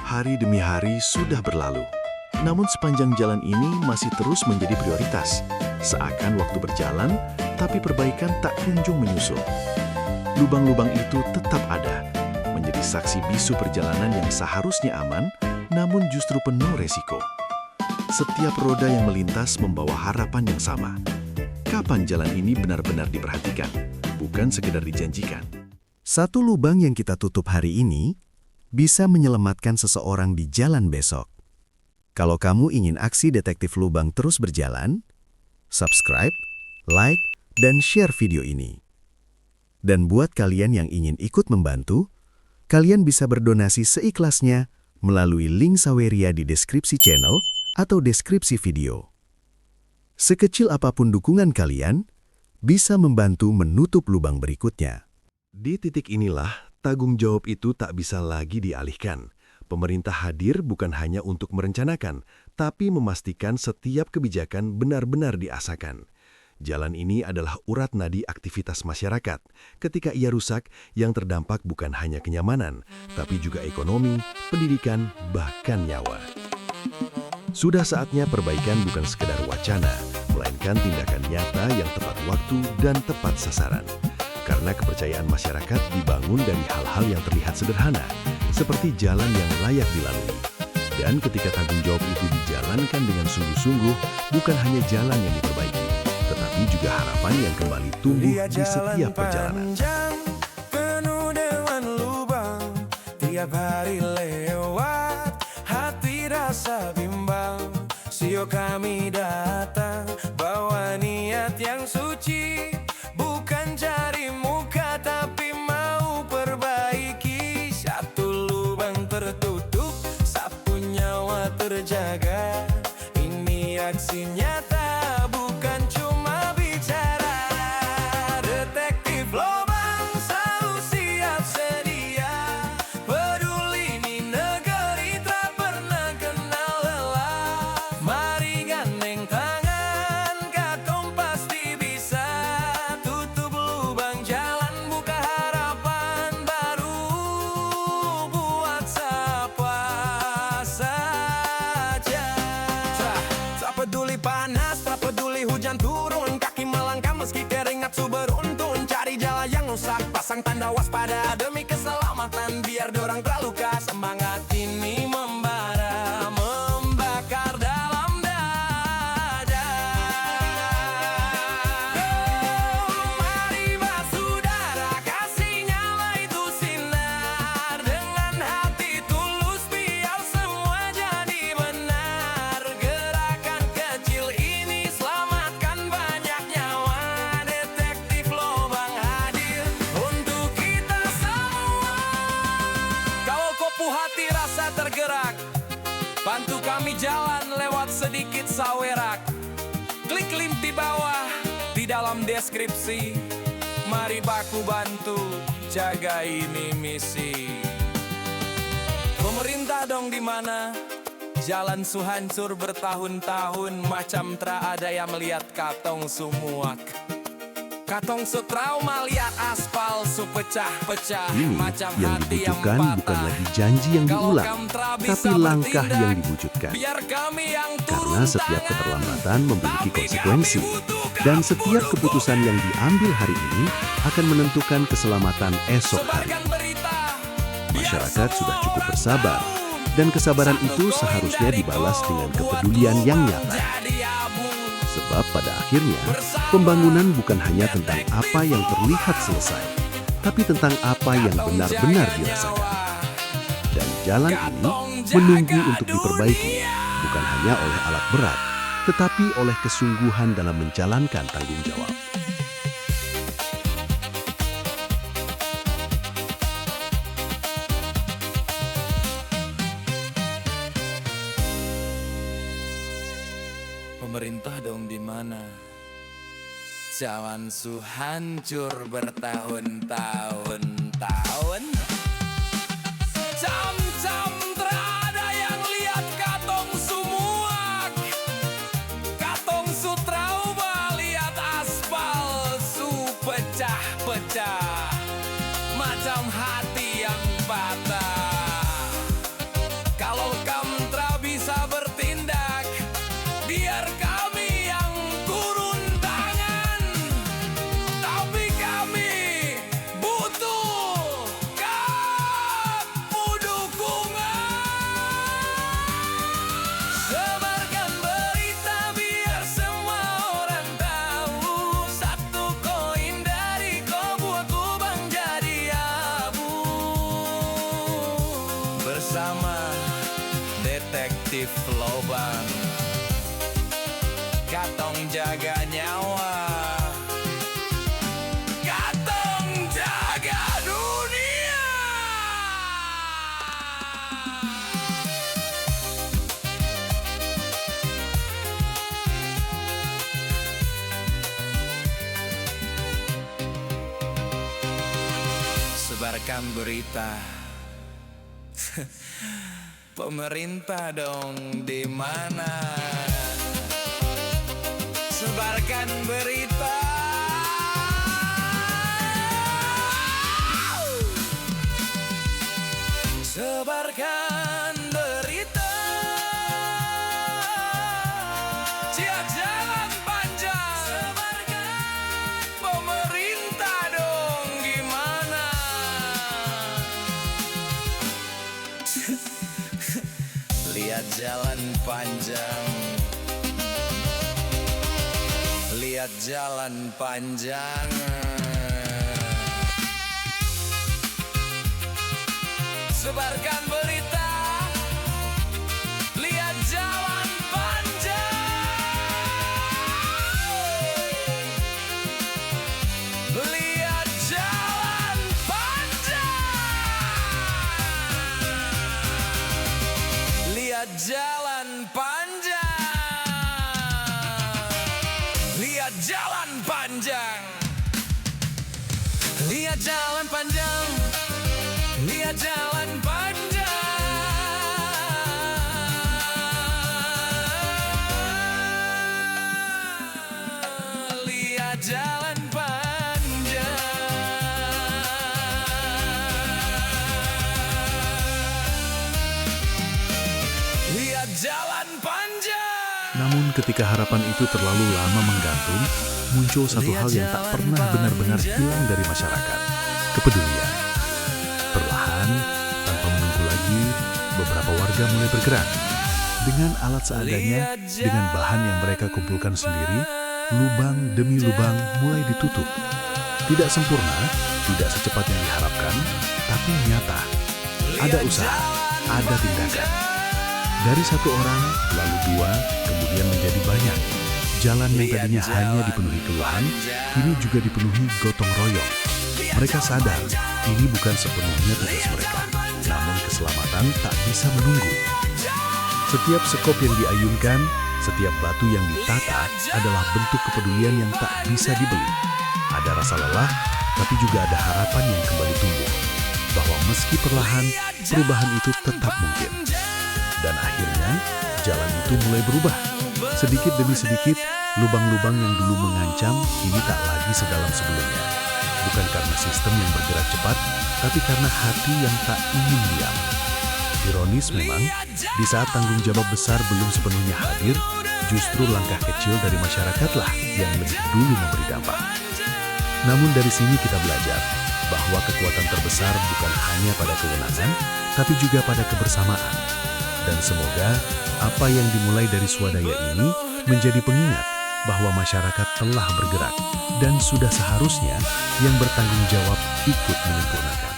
Hari demi hari sudah berlalu. Namun sepanjang jalan ini masih terus menjadi prioritas. Seakan waktu berjalan, tapi perbaikan tak kunjung menyusul. Lubang-lubang itu tetap ada, menjadi saksi bisu perjalanan yang seharusnya aman, namun justru penuh resiko. Setiap roda yang melintas membawa harapan yang sama. Kapan jalan ini benar-benar diperhatikan, bukan sekedar dijanjikan. Satu lubang yang kita tutup hari ini bisa menyelamatkan seseorang di jalan besok. Kalau kamu ingin aksi detektif lubang terus berjalan, subscribe, like, dan share video ini. Dan buat kalian yang ingin ikut membantu, kalian bisa berdonasi seikhlasnya melalui link Saweria di deskripsi channel atau deskripsi video. Sekecil apapun dukungan kalian, bisa membantu menutup lubang berikutnya. Di titik inilah, tanggung jawab itu tak bisa lagi dialihkan. Pemerintah hadir bukan hanya untuk merencanakan, tapi memastikan setiap kebijakan benar-benar diasakan. Jalan ini adalah urat nadi aktivitas masyarakat. Ketika ia rusak, yang terdampak bukan hanya kenyamanan, tapi juga ekonomi, pendidikan, bahkan nyawa. Sudah saatnya perbaikan bukan sekedar wacana, melainkan tindakan nyata yang tepat waktu dan tepat sasaran. Karena kepercayaan masyarakat dibangun dari hal-hal yang terlihat sederhana, seperti jalan yang layak dilalui. Dan ketika tanggung jawab itu dijalankan dengan sungguh-sungguh, bukan hanya jalan yang diperbaiki, tetapi juga harapan yang kembali tumbuh di setiap perjalanan. Penuh dengan lubang, tiap hari lewat, hati rasa bimbang. Sio kami datang, bawa niat yang suci, bukan cari muka tapi mau perbaiki. Satu lubang tertutup, sapu nyawa terjaga. Ini aksi nyata, bukan cuma bicara. Detektif lubang selalu siap sedia, peduli ini negeri tak pernah kenal lelah. Mari gandeng tangan, Katong pasti bisa. Tutup lubang jalan, buka harapan baru buat siapa saja. Tak peduli panas, tak peduli hujan turun, kaki melangkah meski keringat beruntun. Cari jalan yang rusak, pasang tanda waspada demi keselamatan, biar dorang terluka. Semangat ini membara, membakar dalam dada. Mari saudara, kasih nyala itu sinar, dengan hati tulus biar semua jadi benar. Gerakan kecil ini selamatkan banyak nyawa. Detektif lubang hadir untuk kita semua. Kalau kopu hati rasa tergerak, bantu kami jalan lewat sedikit sawerak. Klik link di bawah, di dalam deskripsi. Mari baku bantu, jaga ini misi. Pemerintah dong di mana? Jalan su hancur bertahun-tahun, macam tra ada yang melihat Katong sumuak. Katong su trauma lihat aspal su pecah-pecah, Ini macam yang hati yang dibutuhkan bukan patah. lagi janji yang Kalau diulang, kamu tra bisa tapi langkah bertindak, yang diwujudkan. biar kami yang turun Karena setiap tangan. keterlambatan memiliki Tapi konsekuensi, kami butuh dan kamu setiap berubah. keputusan yang diambil hari ini akan menentukan keselamatan esok hari. Sebarkan berita, biar Masyarakat sudah semua cukup orang bersabar, tahu. dan kesabaran Satu itu koin seharusnya dari dibalas dengan kau, buat kepedulian yang lubang nyata. jadi abu. Sebab pada akhirnya, pembangunan bukan hanya tentang apa yang terlihat selesai, tapi tentang apa yang benar-benar dirasakan. Dan jalan ini menunggu untuk diperbaiki, bukan hanya oleh alat berat, tetapi oleh kesungguhan dalam menjalankan tanggung jawab. Pemerintah dong di mana? Jalan su hancur bertahun-tahun. Jam-jam terada yang lihat Katong sumuak. Katong su trauma lihat aspal su pecah-pecah, macam hati yang patah. bersama Detektif Lobang. Katong jaga nyawa, katong jaga dunia. Sebarkan berita. Pemerintah dong di mana? Sebarkan berita. Sebarkan berita. Siap jalan panjang. Sebarkan pemerintah dong gimana? Lihat jalan panjang. Lihat jalan panjang. Sebarkan berita. Lihat jalan panjang. Lihat jalan panjang. Lihat jalan panjang. Lihat jalan panjang. Lihat jalan panjang. Lihat jalan panjang. Lihat jalan panjang. Lihat jalan panjang. Namun ketika harapan itu terlalu lama menggantung, muncul satu hal yang tak pernah benar-benar hilang dari masyarakat, kepedulian. Perlahan, tanpa menunggu lagi, beberapa warga mulai bergerak. Dengan alat seadanya, dengan bahan yang mereka kumpulkan sendiri, lubang demi lubang mulai ditutup. Tidak sempurna, tidak secepat yang diharapkan, tapi nyata. Ada usaha, ada tindakan. Dari satu orang, lalu dua, kemudian menjadi banyak. Jalan yang tadinya hanya dipenuhi keluhan, kini juga dipenuhi gotong royong. Mereka sadar, ini bukan sepenuhnya tugas mereka, namun keselamatan tak bisa menunggu. Setiap sekop yang diayunkan, setiap batu yang ditata adalah bentuk kepedulian yang tak bisa dibeli. Ada rasa lelah, tapi juga ada harapan yang kembali tumbuh. Bahwa meski perlahan, perubahan itu tetap mungkin. Dan akhirnya, jalan itu mulai berubah. Sedikit demi sedikit, lubang-lubang yang dulu mengancam kini tak lagi sedalam sebelumnya. Bukan karena sistem yang bergerak cepat, tapi karena hati yang tak ingin diam. Ironis memang, di saat tanggung jawab besar belum sepenuhnya hadir, justru langkah kecil dari masyarakatlah yang lebih dulu memberi dampak. Namun dari sini kita belajar bahwa kekuatan terbesar bukan hanya pada kewenangan, tapi juga pada kebersamaan. Dan semoga apa yang dimulai dari swadaya ini menjadi pengingat bahwa masyarakat telah bergerak dan sudah seharusnya yang bertanggung jawab ikut menyempurnakan.